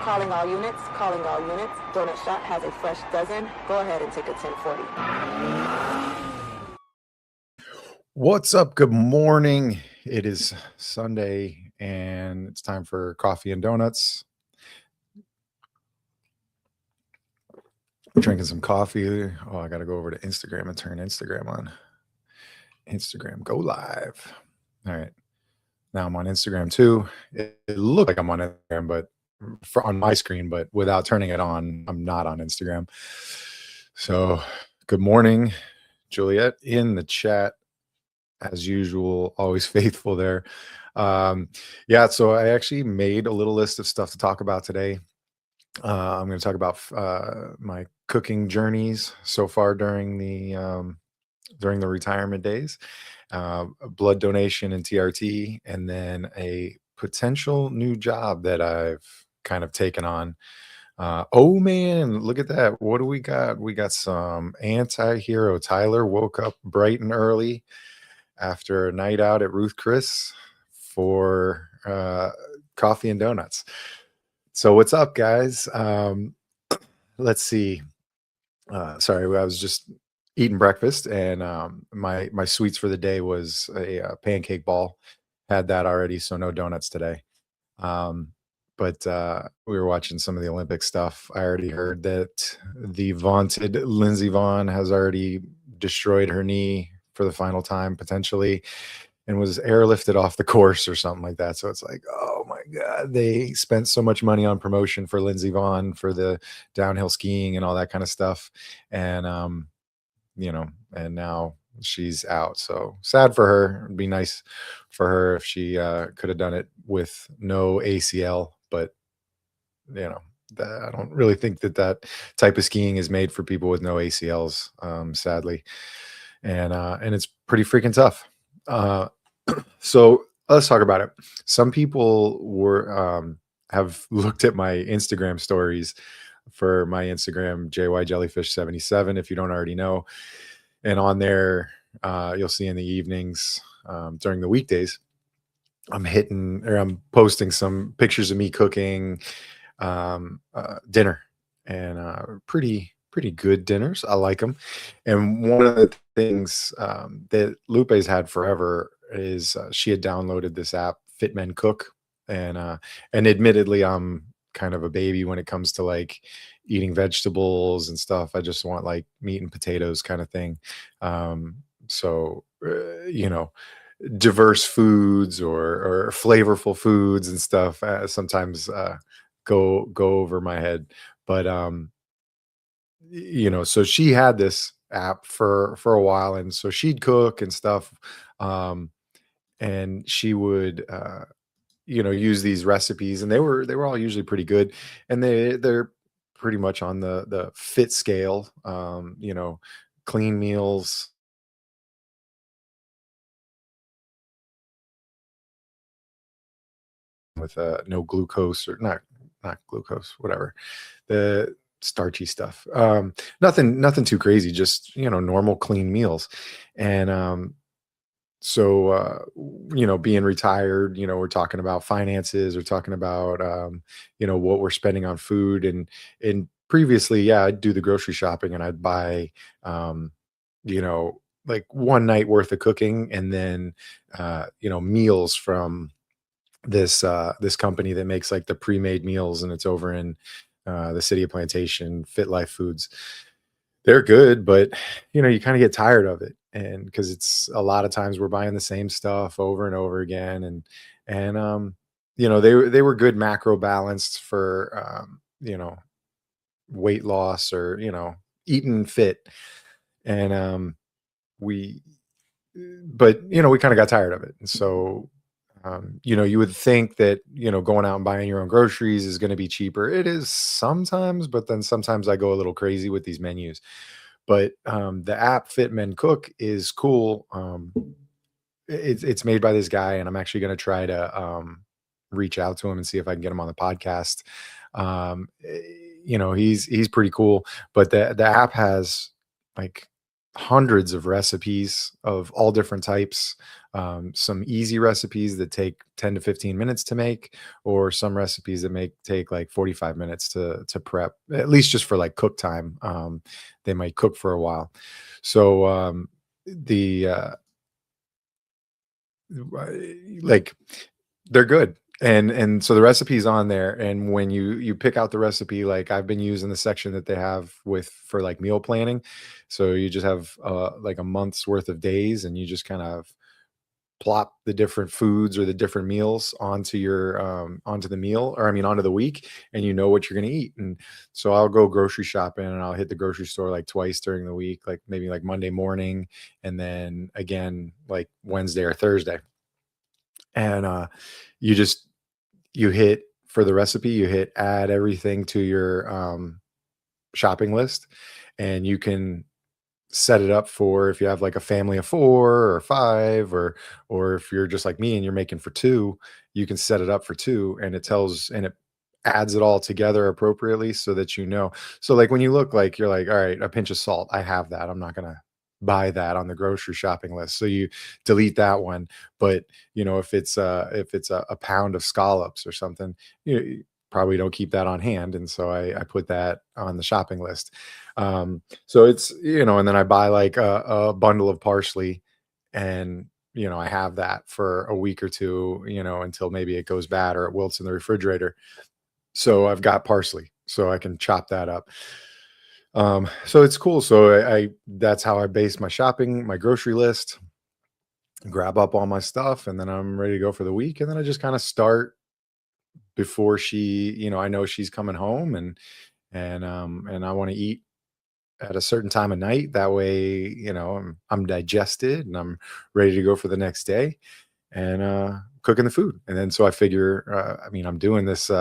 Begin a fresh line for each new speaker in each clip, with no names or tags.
Calling all units, calling all units. Donut Shop has a fresh dozen. Go ahead and take a 1040.
What's up? Good morning. It is Sunday and it's time for coffee and donuts. Drinking some coffee. Oh, I got to go over to Instagram and turn Instagram on. Instagram, go live. All right. Now I'm on Instagram too. It looked like I'm on Instagram, but on my screen, but without turning it on, I'm not on Instagram. So, good morning, Juliet, in the chat as usual, always faithful there. Yeah, so I actually made a little list of stuff to talk about today. I'm going to talk about my cooking journeys so far during the retirement days, a blood donation and TRT, and then a potential new job that I've kind of taken on. Oh man, look at that. What do we got? We got some anti-hero. Tyler woke up bright and early after a night out at Ruth Chris for coffee and donuts. So what's up, guys? Let's see. Sorry, I was just eating breakfast, and my sweets for the day was a pancake ball. Had that already, so no donuts today. Um, but we were watching some of the Olympic stuff. I already heard that the vaunted Lindsey Vonn has already destroyed her knee for the final time, potentially, and was airlifted off the course or something like that. So it's like, oh my God, they spent so much money on promotion for Lindsey Vonn for the downhill skiing and all that kind of stuff. And, and now she's out. So sad for her. It'd be nice for her if she could have done it with no ACL, but I don't really think that type of skiing is made for people with no ACLs, sadly. And it's pretty freaking tough. So let's talk about it. Some people have looked at my Instagram stories for my Instagram, JY Jellyfish 77, if you don't already know. And on there, you'll see in the evenings, during the weekdays, I'm posting some pictures of me cooking dinner, and pretty good dinners. I like them. And one of the things that Lupe's had forever is she had downloaded this app, Fit Men Cook, and admittedly, I'm kind of a baby when it comes to like eating vegetables and stuff. I just want like meat and potatoes kind of thing. So diverse foods or flavorful foods and stuff sometimes go over my head. But so she had this app for a while, and so she'd cook and stuff, um and she would use these recipes, and they were all usually pretty good, and they're pretty much on the fit scale, clean meals with no glucose, or not glucose, whatever, the starchy stuff. Nothing too crazy, just normal clean meals. And so being retired, we're talking about finances, we're talking about what we're spending on food. And previously, yeah, I'd do the grocery shopping and I'd buy you know like one night worth of cooking, and then meals from this company that makes like the pre-made meals, and it's over in the city of Plantation, Fit Life Foods. They're good, but you kind of get tired of it, and because it's a lot of times we're buying the same stuff over and over again. And they were good macro balanced for weight loss, or eating fit. And we but we kind of got tired of it. And so you would think that going out and buying your own groceries is going to be cheaper. It is sometimes, but then sometimes I go a little crazy with these menus. But the app Fit Men Cook is cool. It's made by this guy, and I'm actually going to try to reach out to him and see if I can get him on the podcast. He's pretty cool, but the app has like hundreds of recipes of all different types. Some easy recipes that take 10 to 15 minutes to make, or some recipes that take like 45 minutes to prep, at least just for like cook time. They might cook for a while. So the like they're good. And so the recipe's on there, and when you pick out the recipe, like I've been using the section that they have with for like meal planning. So you just have like a month's worth of days, and you just kind of plop the different foods or the different meals onto your onto the meal, or I mean onto the week, and you know what you're going to eat. And so I'll go grocery shopping, and I'll hit the grocery store like twice during the week, like maybe like Monday morning, and then again like Wednesday or Thursday. And you just you hit for the recipe, you hit add everything to your shopping list, and you can set it up for if you have like a family of 4 or 5, or if you're just like me and you're making for 2, you can set it up for 2, and it adds it all together appropriately so that you know. So like when you look, like you're like, all right, a pinch of salt, I have that. I'm not gonna buy that on the grocery shopping list. So you delete that one. But if it's a pound of scallops or something, you probably don't keep that on hand. And so I put that on the shopping list. So it's, and then I buy like a bundle of parsley, and I have that for a week or two, until maybe it goes bad or it wilts in the refrigerator. So I've got parsley, so I can chop that up. So it's cool. So I that's how I base my shopping, my grocery list, grab up all my stuff, and then I'm ready to go for the week. And then I just kind of start before I know she's coming home, and I want to eat at a certain time of night. That way, I'm digested and I'm ready to go for the next day, and cooking the food. And then so I figure, I'm doing this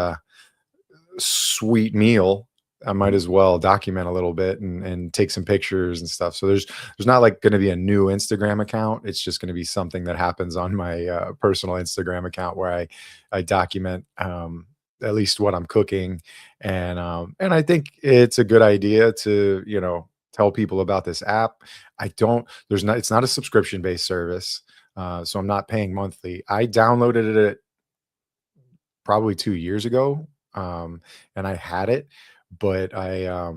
sweet meal. I might as well document a little bit and take some pictures and stuff. So there's not like going to be a new Instagram account. It's just going to be something that happens on my personal Instagram account, where I document at least what I'm cooking. And I think it's a good idea to tell people about this app. It's not a subscription based service, so I'm not paying monthly. I downloaded it probably 2 years ago, and I had it, but uh,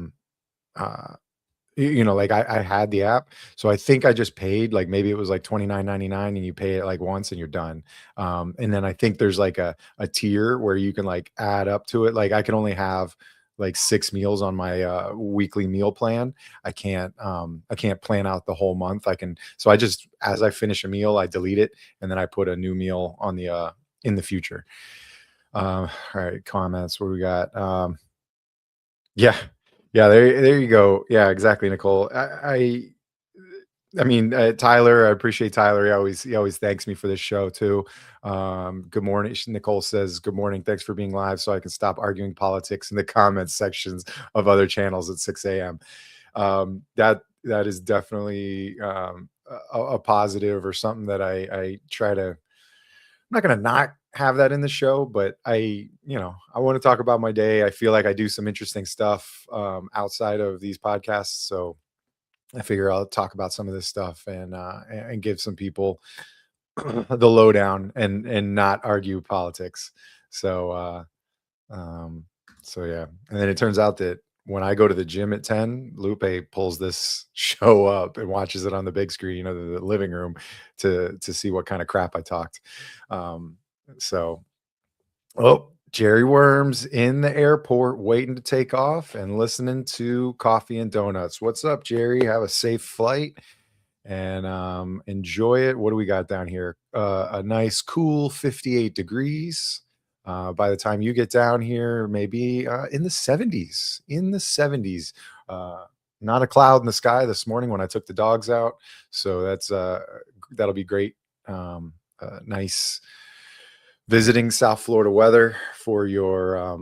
like I had the app, so I think I just paid, like maybe it was like 29.99, and you pay it like once and you're done. And then I think there's like a tier where you can like add up to it. Like I can only have like 6 meals on my weekly meal plan. I can't plan out the whole month. So I just, as I finish a meal, I delete it, and then I put a new meal on the in the future. All right, comments. What do we got? Yeah, yeah. There you go. Yeah, exactly, Nicole. Tyler. I appreciate Tyler. He always thanks me for this show too. Good morning. Nicole says, "Good morning. Thanks for being live, so I can stop arguing politics in the comments sections of other channels at 6 a.m." That is definitely a positive, or something that I try to. I'm not going to not have that in the show, but I want to talk about my day. I feel like I do some interesting stuff outside of these podcasts. So I figure I'll talk about some of this stuff, and give some people the lowdown, and not argue politics. So, so yeah. And then it turns out that when I go to the gym at 10, Lupe pulls this show up and watches it on the big screen, the living room, to see what kind of crap I talked. So, oh, Jerry Worms in the airport waiting to take off and listening to Coffee and Donuts. What's up, Jerry? Have a safe flight, and enjoy it. What do we got down here? A nice cool 58 degrees. By the time you get down here, maybe in the 70s. In the 70s. Not a cloud in the sky this morning when I took the dogs out. So that'll be great. Nice visiting South Florida weather for your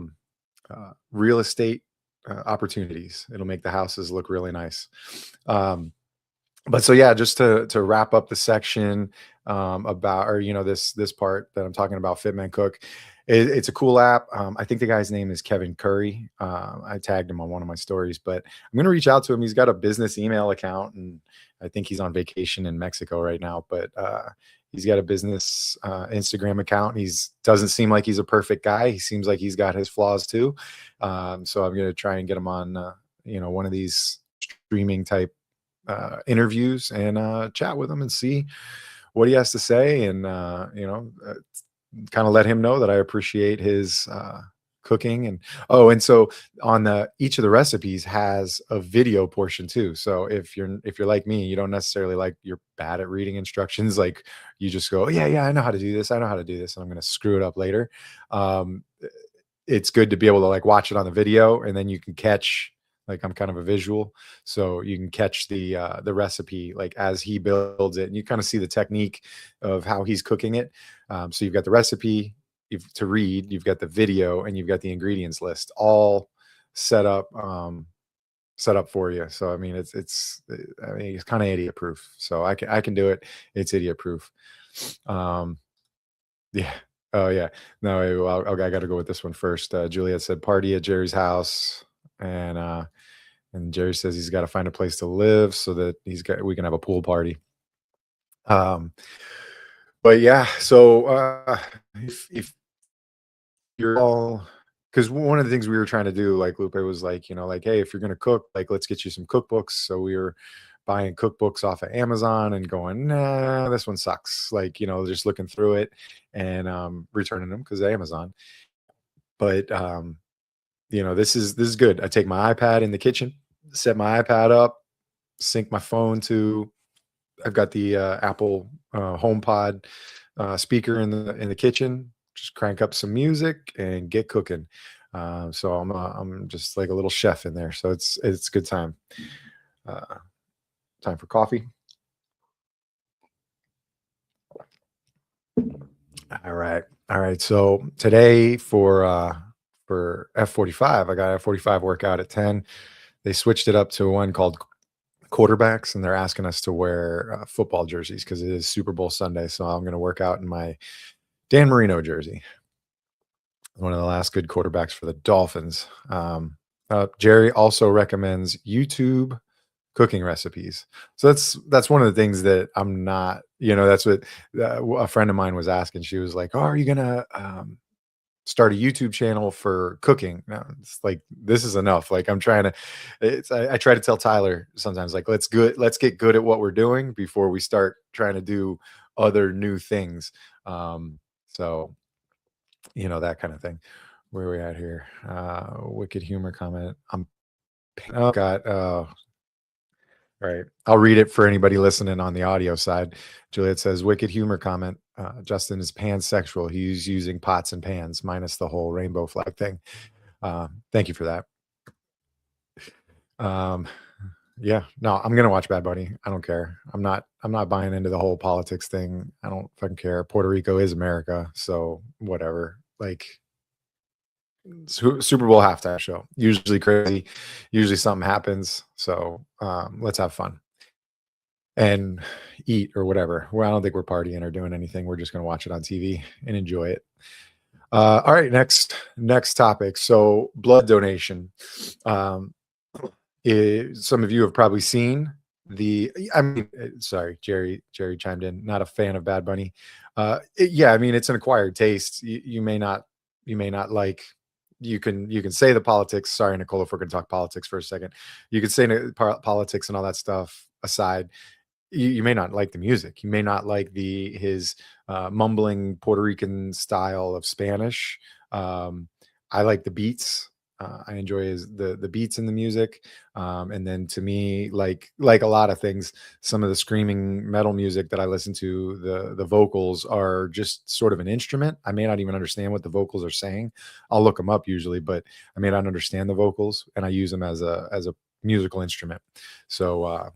real estate opportunities. It'll make the houses look really nice. But so yeah, just to wrap up the section about, or this part that I'm talking about, Fit Man Cook. It's a cool app. I think the guy's name is Kevin Curry. I tagged him on one of my stories, but I'm going to reach out to him. He's got a business email account, and I think he's on vacation in Mexico right now, but he's got a business Instagram account. He's doesn't seem like he's a perfect guy. He seems like he's got his flaws too. So I'm going to try and get him on, one of these streaming type interviews and chat with him and see what he has to say, and kind of let him know that I appreciate his cooking. And so on each of the recipes has a video portion too. So if you're like me, you don't necessarily you're bad at reading instructions, like you just go, yeah, I know how to do this, and I'm going to screw it up later. It's good to be able to watch it on the video, and then you can catch, I'm kind of a visual, so you can catch the recipe as he builds it, and you kind of see the technique of how he's cooking it. So you've got the recipe to read, you've got the video, and you've got the ingredients list all set up for you. So I mean, it's kind of idiot proof. So I can do it. It's idiot proof. Yeah. Oh yeah. No, I got to go with this one first. Juliet said party at Jerry's house, and Jerry says he's got to find a place to live so that we can have a pool party. But yeah, so if you're all, because one of the things we were trying to do, Lupe was hey, if you're gonna cook, let's get you some cookbooks. So we were buying cookbooks off of Amazon and going, nah, this one sucks. Just looking through it and returning them because Amazon. But this is good. I take my iPad in the kitchen, set my iPad up, sync my phone to. I've got the Apple HomePod speaker in the kitchen. Just crank up some music and get cooking. So I'm just like a little chef in there. So it's a good time. Time for coffee. All right. So today for F45, I got a F45 workout at 10. They switched it up to one called quarterbacks, and they're asking us to wear football jerseys because it is Super Bowl Sunday. So I'm going to work out in my Dan Marino jersey, one of the last good quarterbacks for the Dolphins. Jerry also recommends YouTube cooking recipes. So that's one of the things that I'm not, that's what a friend of mine was asking. She was like, oh, are you going to start a YouTube channel for cooking? No, it's this is enough. I'm trying to, I try to tell Tyler sometimes, let's get good at what we're doing before we start trying to do other new things. So, that kind of thing. Where are we at here? Wicked humor comment. All right. I'll read it for anybody listening on the audio side. Juliet says, wicked humor comment. Justin is pansexual. He's using pots and pans minus the whole rainbow flag thing. Thank you for that. Yeah, no, I'm going to watch Bad Bunny. I don't care. I'm not buying into the whole politics thing. I don't fucking care. Puerto Rico is America. So whatever. Super Bowl halftime show, usually crazy, usually something happens. So let's have fun and eat or whatever. Well, I don't think we're partying or doing anything. We're just going to watch it on TV and enjoy it. All right, next topic. So blood donation. Some of you have probably seen sorry, Jerry chimed in, not a fan of Bad Bunny. Yeah, I mean, it's an acquired taste. You may not like. You can say the politics. Sorry, Nicole, if we're going to talk politics for a second, you could say politics and all that stuff aside. You may not like the music. You may not like his mumbling Puerto Rican style of Spanish. I like the beats. I enjoy the beats in the music. And then to me, like a lot of things, some of the screaming metal music that I listen to, the vocals are just sort of an instrument. I may not even understand what the vocals are saying. I'll look them up usually, but I may not understand the vocals, and I use them as a musical instrument. So,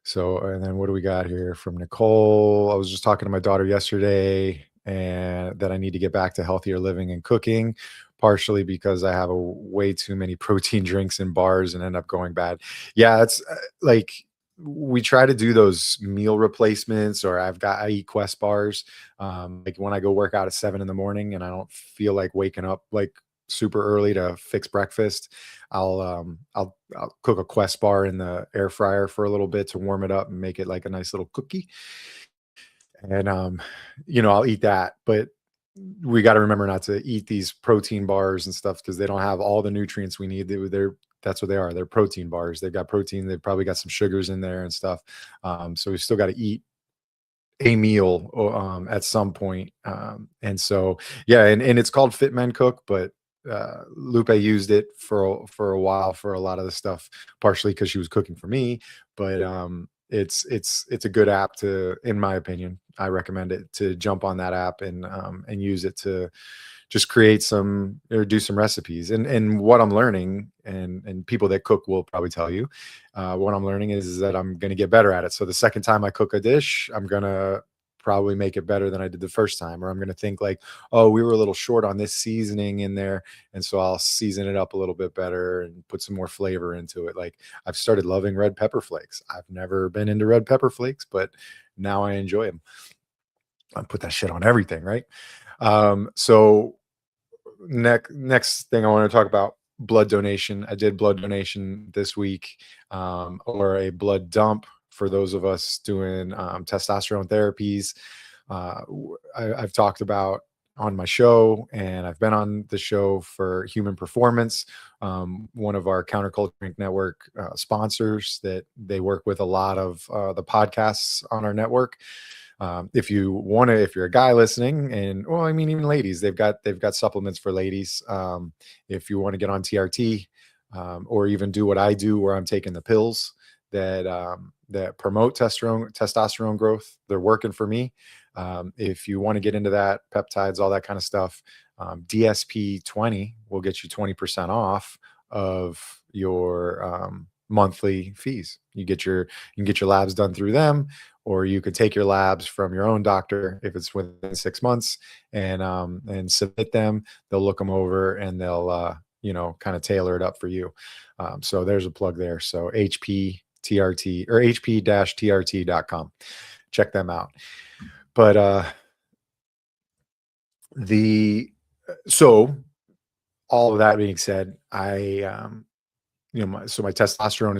So, and then what do we got here from Nicole? I was just talking to my daughter yesterday, and that I need to get back to healthier living and cooking, partially because I have way too many protein drinks in bars and end up going bad. Yeah, it's we try to do those meal replacements, or I eat Quest bars. Like when I go work out at 7 in the morning and I don't feel like waking up like super early to fix breakfast, I'll cook a Quest bar in the air fryer for a little bit to warm it up and make it like a nice little cookie. And I'll eat that. But we got to remember not to eat these protein bars and stuff because they don't have all the nutrients we need. They're That's what they are. They're protein bars. They've got protein. They've probably got some sugars in there and stuff. So we still got to eat a meal at some point. And so, yeah, and it's called Fit Men Cook, but Lupe used it for a while for a lot of the stuff, partially because she was cooking for me. But it's a good app to, in my opinion, I recommend it to jump on that app and use it to just create some or do some recipes. And what I'm learning, and people that cook will probably tell you, what I'm learning is that I'm going to get better at it. So the second time I cook a dish, I'm going to probably make it better than I did the first time. Or I'm going to think like, oh, we were a little short on this seasoning in there. And so I'll season it up a little bit better and put some more flavor into it. Like I've started loving red pepper flakes. I've never been into red pepper flakes, but now I enjoy them. I put that shit on everything, right? So next thing I want to talk about, blood donation. I did blood donation this week, or a blood dump for those of us doing testosterone therapies. I've talked about on my show, and I've been on the show for Human Performance, one of our Counterculture Network sponsors that they work with a lot of the podcasts on our network. If you're a guy listening, and well, I mean, even ladies, they've got supplements for ladies. If you want to get on TRT, or even do what I do, where I'm taking the pills that promote testosterone growth, they're working for me. If you want to get into that, peptides, all that kind of stuff, DSP 20 will get you 20% off of your monthly fees. You can get your labs done through them, or you could take your labs from your own doctor if it's within 6 months, and submit them. They'll look them over and they'll kind of tailor it up for you. So there's a plug there. So HP-TRT or HP-TRT.com. Check them out. But so all of that being said, my testosterone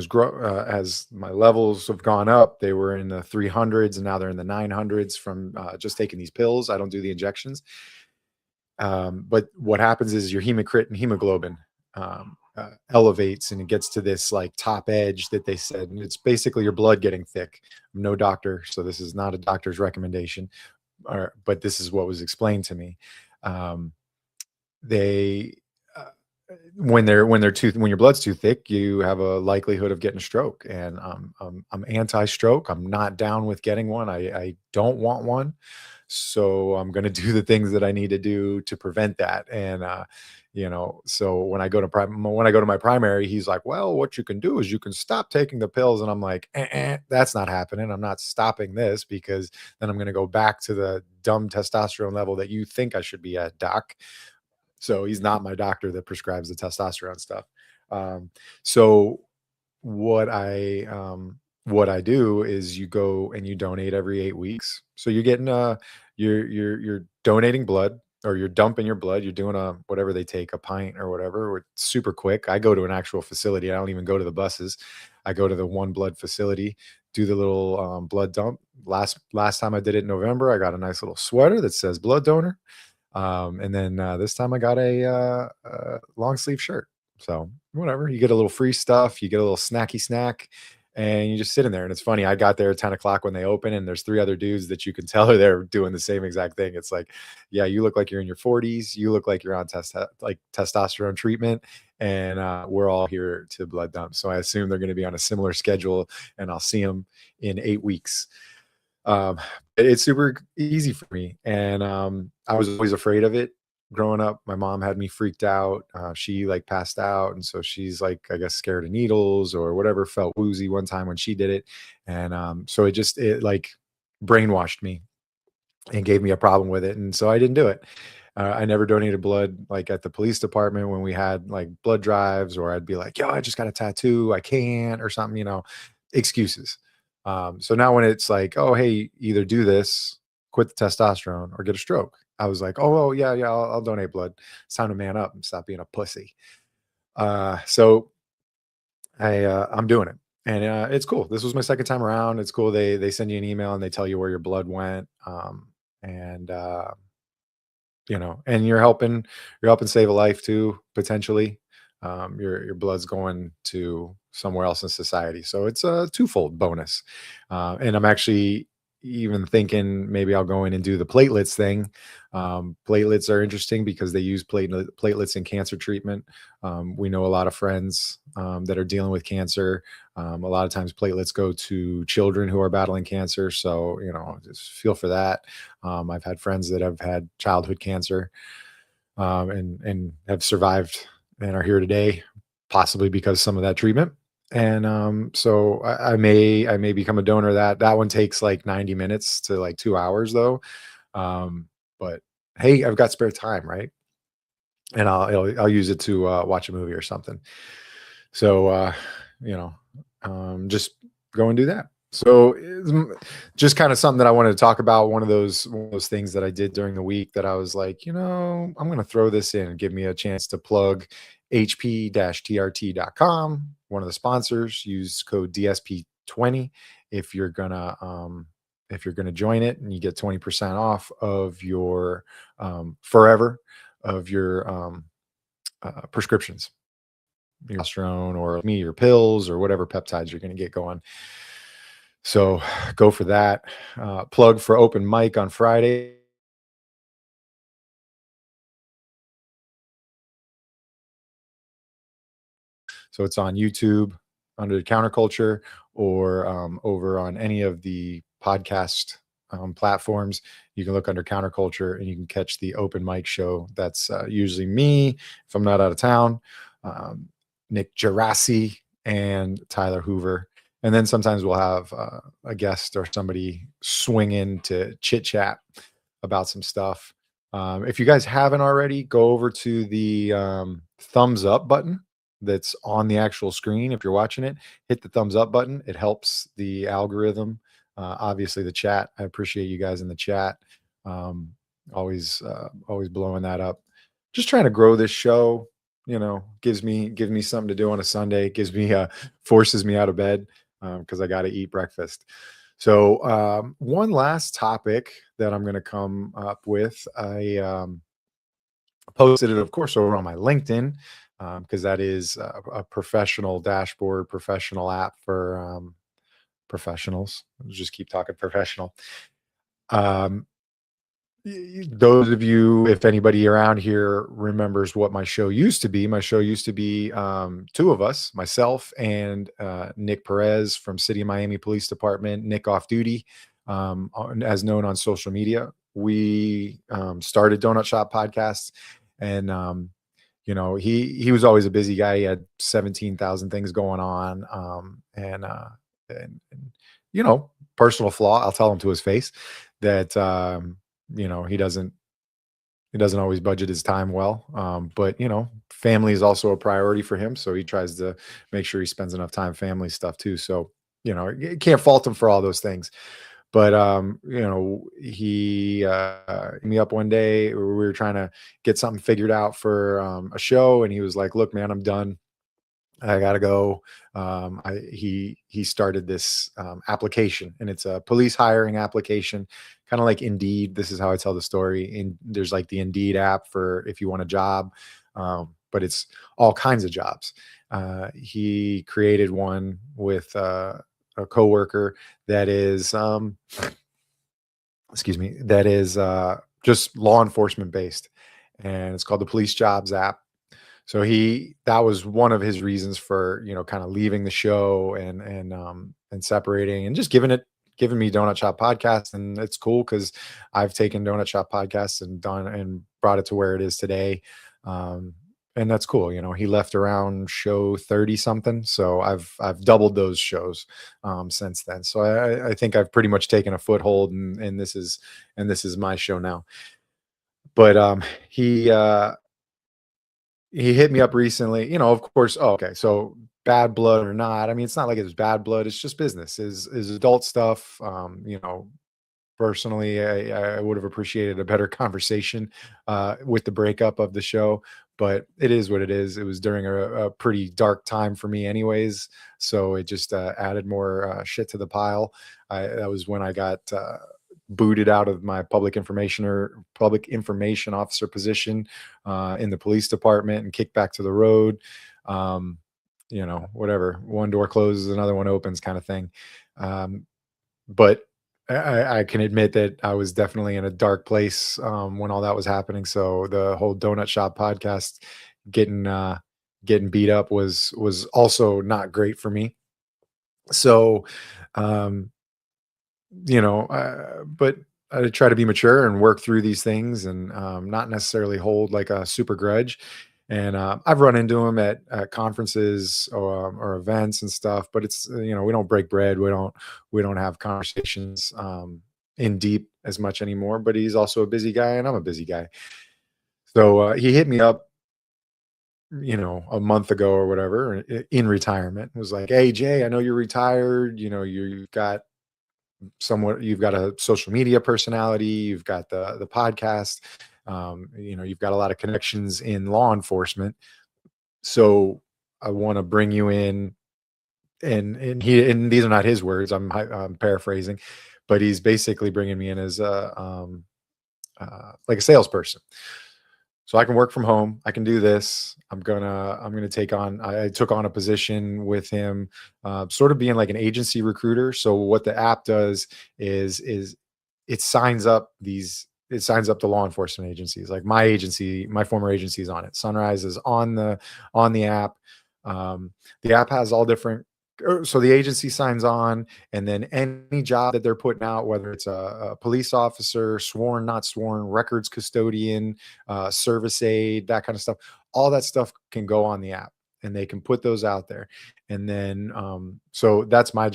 has my levels have gone up. They were in the 300s and now they're in the 900s from just taking these pills. I don't do the injections. But what happens is your hematocrit and hemoglobin elevates, and it gets to this like top edge that they said, and it's basically your blood getting thick. I'm no doctor, so this is not a doctor's recommendation, but this is what was explained to me. When your blood's too thick, you have a likelihood of getting a stroke. And I'm anti-stroke. I'm not down with getting one. I don't want one. So I'm going to do the things that I need to do to prevent that. And so when I go to my primary, he's like, well, what you can do is you can stop taking the pills. And I'm like, that's not happening. I'm not stopping this, because then I'm going to go back to the dumb testosterone level that you think I should be at, doc. So he's not my doctor that prescribes the testosterone stuff. So what I do is you go and you donate every 8 weeks. So you're getting you're donating blood, or you're dumping your blood. You're doing whatever they take, a pint or whatever. It's super quick. I go to an actual facility. I don't even go to the buses. I go to the One Blood facility, do the little blood dump. Last time I did it in November, I got a nice little sweater that says blood donor. And then this time I got a long sleeve shirt. So whatever, you get a little free stuff, you get a little snacky snack, and you just sit in there. And it's funny, I got there at 10 o'clock when they open, and there's 3 other dudes that you can tell are there doing the same exact thing. It's like, yeah, you look like you're in your 40s. You look like you're on testosterone treatment, and we're all here to blood dump. So I assume they're going to be on a similar schedule, and I'll see them in 8 weeks. It's super easy for me. And I was always afraid of it growing up. My mom had me freaked out. She like passed out. And so she's like, I guess, scared of needles or whatever, felt woozy one time when she did it. And so it like brainwashed me and gave me a problem with it. And so I didn't do it. I never donated blood like at the police department when we had like blood drives, or I'd be like, yo, I just got a tattoo, I can't, or something, excuses. So now when it's like, oh, hey, either do this, quit the testosterone, or get a stroke, I was like, oh yeah, yeah, I'll donate blood. It's time to man up and stop being a pussy. So I'm doing it, and it's cool. This was my second time around. It's cool. They send you an email and they tell you where your blood went, and and you're helping save a life too, potentially. Your blood's going to somewhere else in society, so it's a twofold bonus. And I'm actually even thinking maybe I'll go in and do the platelets thing. Platelets are interesting because they use platelets in cancer treatment. We know a lot of friends that are dealing with cancer. A lot of times platelets go to children who are battling cancer, so just feel for that. I've had friends that have had childhood cancer, and have survived and are here today, possibly because some of that treatment. And so I may become a donor. That one takes like 90 minutes to like 2 hours though. But hey, I've got spare time, right? And I'll use it to watch a movie or something. So you know, just go and do that. So just kind of something that I wanted to talk about. One of those things that I did during the week that I was like, I'm going to throw this in and give me a chance to plug hp-trt.com. One of the sponsors. Use code DSP20 if you're gonna join it, and you get 20% off of your forever of your prescriptions, your testosterone or me, your pills or whatever peptides you're going to get going. So go for that. Plug for open mic on Friday. So it's on YouTube under the Counterculture, or over on any of the podcast platforms. You can look under Counterculture and you can catch the open mic show. That's usually me if I'm not out of town, Nick Gerasi, and Tyler Hoover. And then sometimes we'll have a guest or somebody swing in to chit chat about some stuff. If you guys haven't already, go over to the thumbs up button that's on the actual screen. If you're watching it, hit the thumbs up button. It helps the algorithm. Obviously, the chat. I appreciate you guys in the chat. Always blowing that up. Just trying to grow this show. Gives me something to do on a Sunday. Gives me forces me out of bed because I got to eat breakfast. So one last topic that I'm going to come up with. I posted it, of course, over on my LinkedIn, because that is a professional dashboard, professional app for professionals. I'll just keep talking professional. Those of you, if anybody around here remembers what my show used to be, two of us, myself and Nick Perez from City of Miami Police Department, Nick Off Duty, as known on social media. We started Donut Shop Podcasts, and he was always a busy guy. He had 17,000 things going on, and personal flaw. I'll tell him to his face that he doesn't always budget his time well. But family is also a priority for him, so he tries to make sure he spends enough time family stuff too. So you can't fault him for all those things. But he hit me up one day. We were trying to get something figured out for a show, and he was like, "Look, man, I'm done. I gotta go." He started this application, and it's a police hiring application, kind of like Indeed. This is how I tell the story. And there's like the Indeed app for if you want a job, but it's all kinds of jobs. He created one with a coworker that is, just law enforcement based, and it's called the Police Jobs app. So that was one of his reasons for kind of leaving the show and separating and just giving me Donut Shop Podcast. And it's cool because I've taken Donut Shop Podcasts and brought it to where it is today. And that's cool. He left around show 30 something. So I've doubled those shows since then. So I think I've pretty much taken a foothold, and this is my show now. But he hit me up recently, of course. Oh, okay. So bad blood or not. I mean, it's not like it's bad blood. It's just business. Is adult stuff. Personally, I would have appreciated a better conversation with the breakup of the show, but it is what it is. It was during a pretty dark time for me, anyways. So it just added more shit to the pile. That was when I got booted out of my public information officer position in the police department and kicked back to the road. Whatever. One door closes, another one opens, kind of thing. But I can admit that I was definitely in a dark place when all that was happening. So the whole Donut Shop podcast getting getting beat up was also not great for me. So, um, but I try to be mature and work through these things and not necessarily hold like a super grudge. And I've run into them at conferences or events and stuff, but it's we don't break bread. We don't have conversations in deep as much anymore. But he's also a busy guy, and I'm a busy guy. So he hit me up, a month ago or whatever, in retirement. Was like, "Hey Jay, I know you're retired. You've got a social media personality, you've got the podcast, you've got a lot of connections in law enforcement, so I want to bring you in." And these are not his words, I'm paraphrasing, but he's basically bringing me in as like a salesperson, so I can work from home. I can do this. I'm gonna take on. I took on a position with him, sort of being like an agency recruiter. So what the app does is it signs up the law enforcement agencies. Like my agency, my former agency is on it. Sunrise is on the app. The app has all different. So the agency signs on, and then any job that they're putting out, whether it's a police officer, sworn, not sworn, records custodian, service aid, that kind of stuff, all that stuff can go on the app, and they can put those out there. And then, so that's my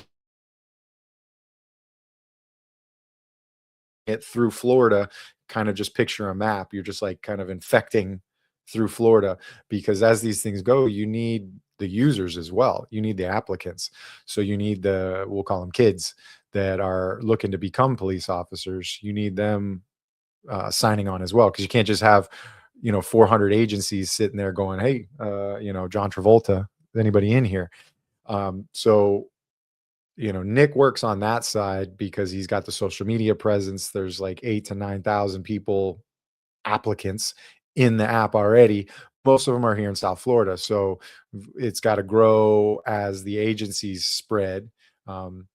it through Florida, kind of just picture a map. You're just like kind of infecting through Florida, because as these things go, you need the users as well. You need the applicants. So you need we'll call them kids that are looking to become police officers. You need them signing on as well, because you can't just have 400 agencies sitting there going, "Hey, John Travolta, is anybody in here?" So Nick works on that side because he's got the social media presence. There's like 8 to 9,000 people, applicants in the app already. Most of them are here in South Florida, so it's got to grow as the agencies spread. And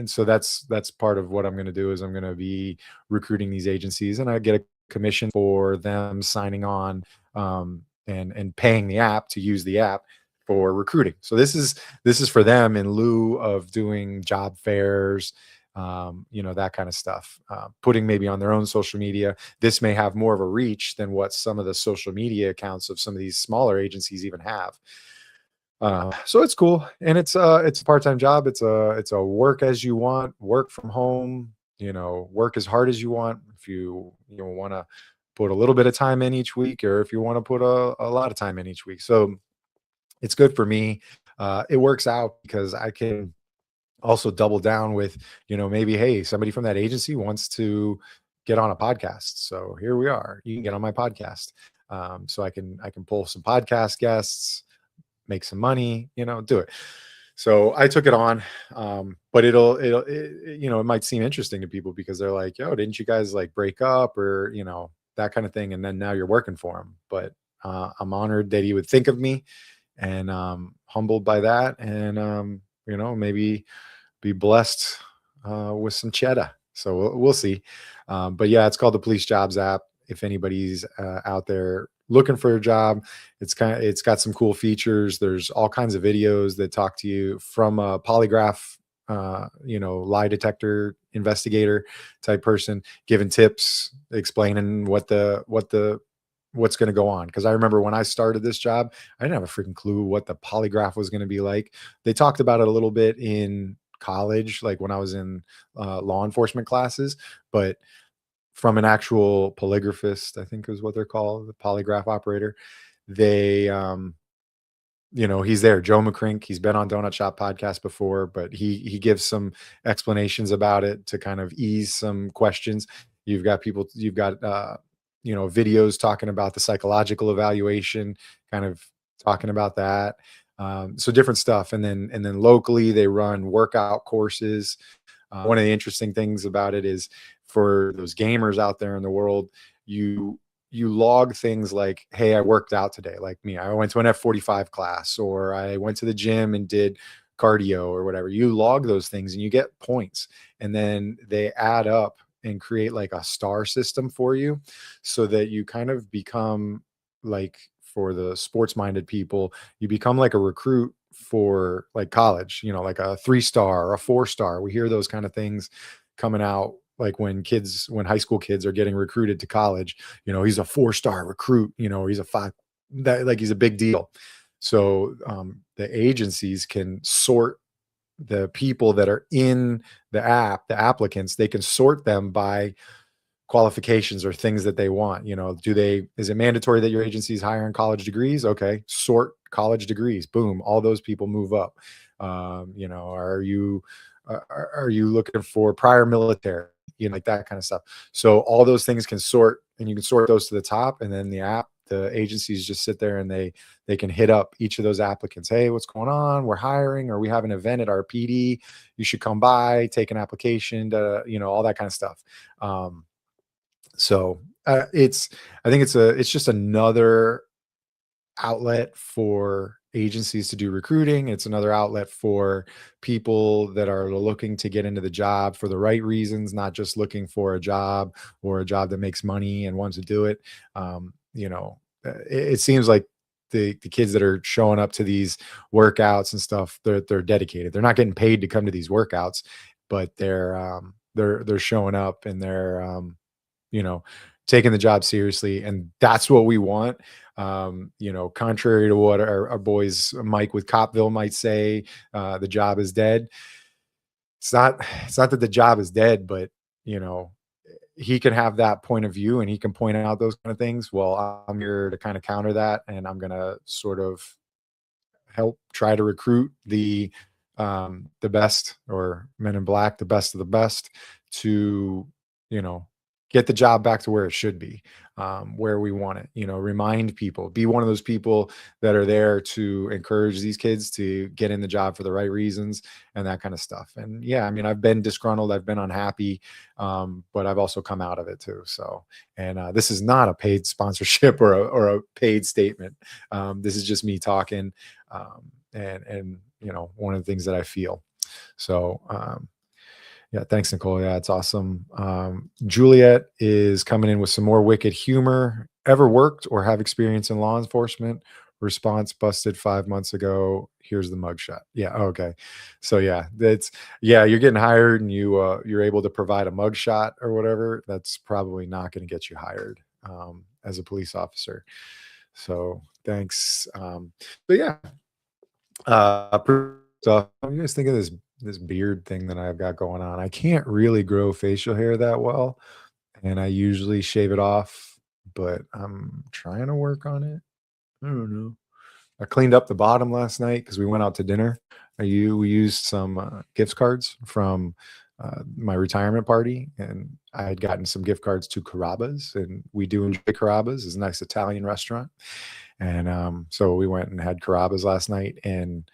so that's part of what I'm going to do. Is I'm going to be recruiting these agencies, and I get a commission for them signing on, and paying the app to use the app for recruiting. So this is for them in lieu of doing job fairs, that kind of stuff, putting maybe on their own social media. This may have more of a reach than what some of the social media accounts of some of these smaller agencies even have. So it's cool, and it's a part-time job. It's a work as you want, work from home, work as hard as you want. If you want to put a little bit of time in each week, or if you want to put a lot of time in each week. So it's good for me. It works out because I can also double down with, maybe, hey, somebody from that agency wants to get on a podcast. So here we are. You can get on my podcast. So I can pull some podcast guests, make some money, do it. So I took it on. But it might seem interesting to people because they're like, "Yo, didn't you guys like break up?" or, that kind of thing. And then now you're working for him. But I'm honored that he would think of me, and humbled by that. And, maybe be blessed with some cheddar. So we'll see. But yeah, it's called the Police Jobs app. If anybody's out there looking for a job, it's got some cool features. There's all kinds of videos that talk to you from a polygraph, lie detector investigator type person, giving tips, explaining what's going to go on. Because I remember when I started this job, I didn't have a freaking clue what the polygraph was going to be like. They talked about it a little bit in college, like when I was in law enforcement classes, but from an actual polygraphist, I think is what they're called, the polygraph operator, they he's there. Joe McCrink, he's been on Donut Shop podcast before, but he gives some explanations about it to kind of ease some questions. You've got videos talking about the psychological evaluation, kind of talking about that. So different stuff. And then locally they run workout courses. One of the interesting things about it is, for those gamers out there in the world, you log things like, hey, I worked out today. Like me, I went to an F45 class, or I went to the gym and did cardio or whatever. You log those things and you get points, and then they add up and create like a star system for you, so that you kind of become, like, for the sports minded people, you become like a recruit for like college, like a 3-star or a 4-star. We hear those kind of things coming out, like when high school kids are getting recruited to college, he's a 4-star recruit, he's a 5, that, like, he's a big deal. So the agencies can sort the people that are in the the applicants, they can sort them by qualifications or things that they want. Is it mandatory that your agency is hiring college degrees? Okay, sort college degrees. Boom, all those people move up. Are you looking for prior military? Like that kind of stuff. So all those things can sort, and you can sort those to the top, and then the agencies just sit there and they can hit up each of those applicants. Hey, what's going on? We're hiring, or we have an event at our PD. You should come by, take an application to, all that kind of stuff. So I think it's just another outlet for agencies to do recruiting. It's another outlet for people that are looking to get into the job for the right reasons, not just looking for a job or a job that makes money and wants to do it. It seems like the kids that are showing up to these workouts and stuff, they're dedicated. They're not getting paid to come to these workouts, but they're showing up, and they're taking the job seriously. And that's what we want. Contrary to what our boys Mike with Copville might say, the job is dead. It's not that the job is dead, but he can have that point of view and he can point out those kind of things. Well, I'm here to kind of counter that, and I'm going to sort of help try to recruit the best, or Men in Black, the best of the best, to get the job back to where it should be, where we want it. Remind people, be one of those people that are there to encourage these kids to get in the job for the right reasons and that kind of stuff. And yeah, I mean, I've been disgruntled, I've been unhappy, but I've also come out of it too. So, and this is not a paid sponsorship or a paid statement. This is just me talking, and one of the things that I feel. So, yeah, thanks, Nicole. Yeah, it's awesome. Juliet is coming in with some more wicked humor. Ever worked or have experience in law enforcement? Response: busted 5 months ago. Here's the mugshot. Yeah, okay. So yeah, you're getting hired and you're able to provide a mugshot or whatever. That's probably not going to get you hired as a police officer. So thanks. But yeah, stuff. What do you guys think of this beard thing that I've got going on? I can't really grow facial hair that well, and I usually shave it off, but I'm trying to work on it. I don't know. I cleaned up the bottom last night because we went out to dinner. We used some gift cards from my retirement party, and I had gotten some gift cards to Carrabba's, and we do enjoy Carrabba's. It's a nice Italian restaurant. And so we went and had Carrabba's last night, and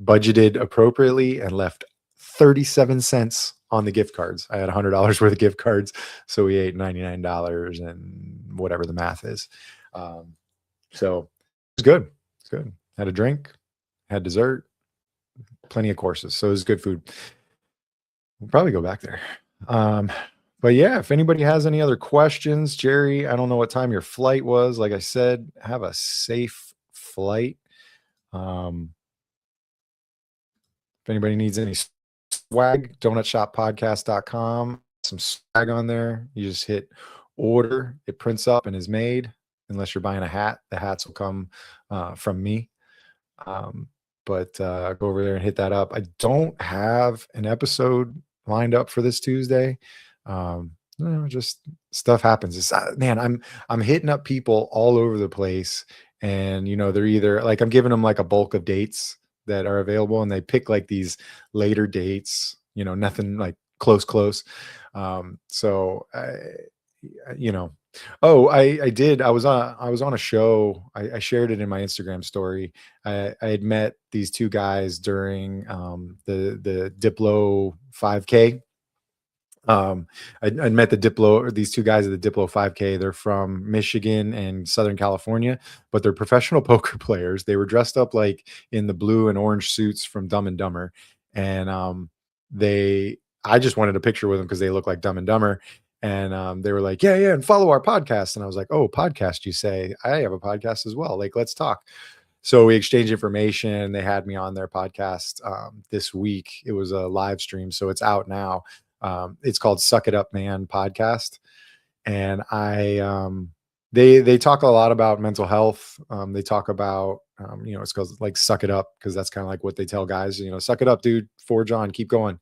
budgeted appropriately and left 37 cents on the gift cards. I had $100 worth of gift cards, so we ate $99 and whatever the math is. So it's good. It's good. Had a drink, had dessert, plenty of courses. So it was good food. We'll probably go back there. But yeah, if anybody has any other questions, Jerry, I don't know what time your flight was. Like I said, have a safe flight. If anybody needs any swag, donutshoppodcast.com, some swag on there. You just hit order, it prints up and is made. Unless you're buying a hat, the hats will come from me. But go over there and hit that up. I don't have an episode lined up for this Tuesday. Just stuff happens. It's man, I'm hitting up people all over the place, and they're either like I'm giving them like a bulk of dates that are available, and they pick like these later dates. Nothing like close. So you know oh, I did. I was on a show. I shared it in my Instagram story. I had met these two guys during the Diplo 5K. I met these two guys at the Diplo 5K. They're from Michigan and Southern California, but they're professional poker players. They were dressed up like in the blue and orange suits from Dumb and Dumber, and I just wanted a picture with them because they look like Dumb and Dumber. And they were like, yeah, and follow our podcast. And I was like, oh, podcast, you say? I have a podcast as well. Like, let's talk. So we exchanged information. They had me on their podcast this week. It was a live stream, so it's out now. It's called Suck It Up Man Podcast. And they talk a lot about mental health. They talk about, it's called like Suck It Up, because that's kind of like what they tell guys, suck it up, dude, forge on, keep going.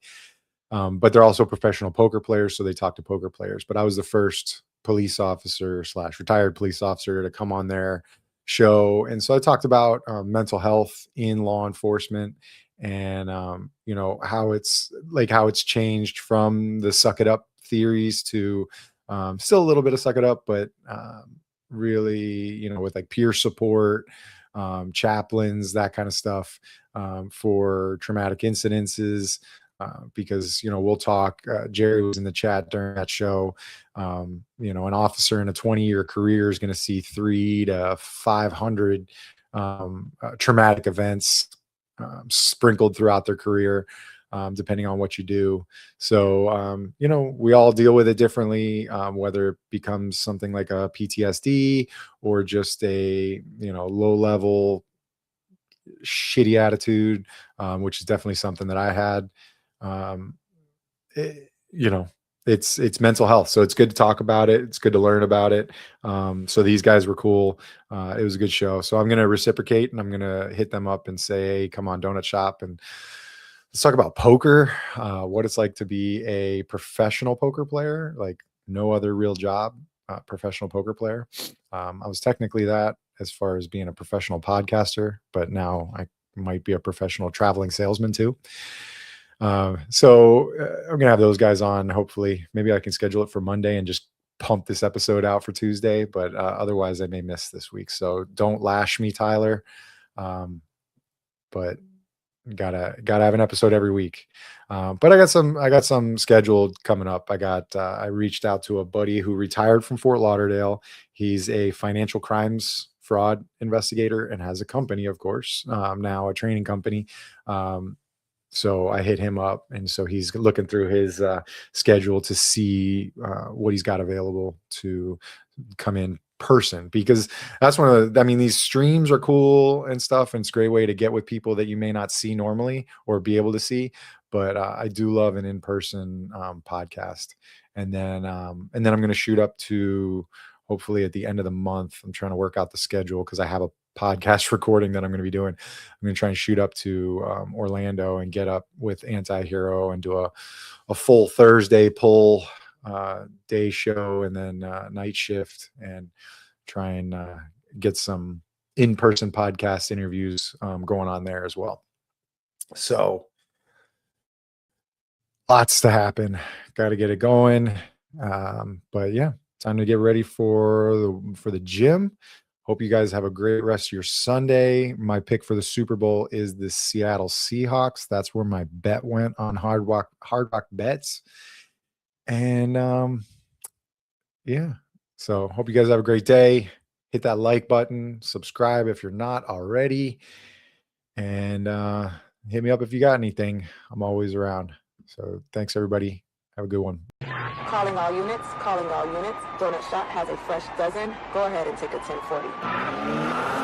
But they're also professional poker players, so they talk to poker players. But I was the first police officer / retired police officer to come on their show, and so I talked about mental health in law enforcement, and how it's changed from the suck it up theories to still a little bit of suck it up, but really, with like peer support, chaplains, that kind of stuff, for traumatic incidences. Because we'll talk. Jerry was in the chat during that show. An officer in a 20-year career is going to see 300 to 500 traumatic events sprinkled throughout their career, depending on what you do. So we all deal with it differently, whether it becomes something like a PTSD or just a low level shitty attitude, which is definitely something that I had. It's mental health, so it's good to talk about it. It's good to learn about it. So these guys were cool. It was a good show. So I'm going to reciprocate, and I'm going to hit them up and say, hey, come on Donut Shop, and let's talk about poker, what it's like to be a professional poker player, like no other real job, professional poker player. I was technically that as far as being a professional podcaster, but now I might be a professional traveling salesman too. So I'm gonna have those guys on. Hopefully, maybe I can schedule it for Monday and just pump this episode out for Tuesday. But otherwise, I may miss this week. So don't lash me, Tyler. But gotta have an episode every week. But I got some scheduled coming up. I reached out to a buddy who retired from Fort Lauderdale. He's a financial crimes fraud investigator and has a company, of course, now a training company. So I hit him up, and so he's looking through his schedule to see what he's got available to come in person, because that's these streams are cool and stuff, and it's a great way to get with people that you may not see normally or be able to see. But I do love an in-person podcast. And then I'm going to shoot up to, hopefully at the end of the month, I'm trying to work out the schedule because I have a podcast recording that I'm going to be doing. I'm going to try and shoot up to Orlando and get up with Anti-Hero and do a full Thursday pull day show, and then night shift, and try and get some in-person podcast interviews going on there as well. So lots to happen. Got to get it going. But yeah, time to get ready for the gym. Hope you guys have a great rest of your Sunday. My pick for the Super Bowl is the Seattle Seahawks. That's where my bet went on Hard Rock Bets. And yeah, so hope you guys have a great day. Hit that like button, subscribe if you're not already, and hit me up if you got anything. I'm always around. So thanks, everybody. Have a good one.
Calling all units. Donut Shop has a fresh dozen. Go ahead and take a 1040.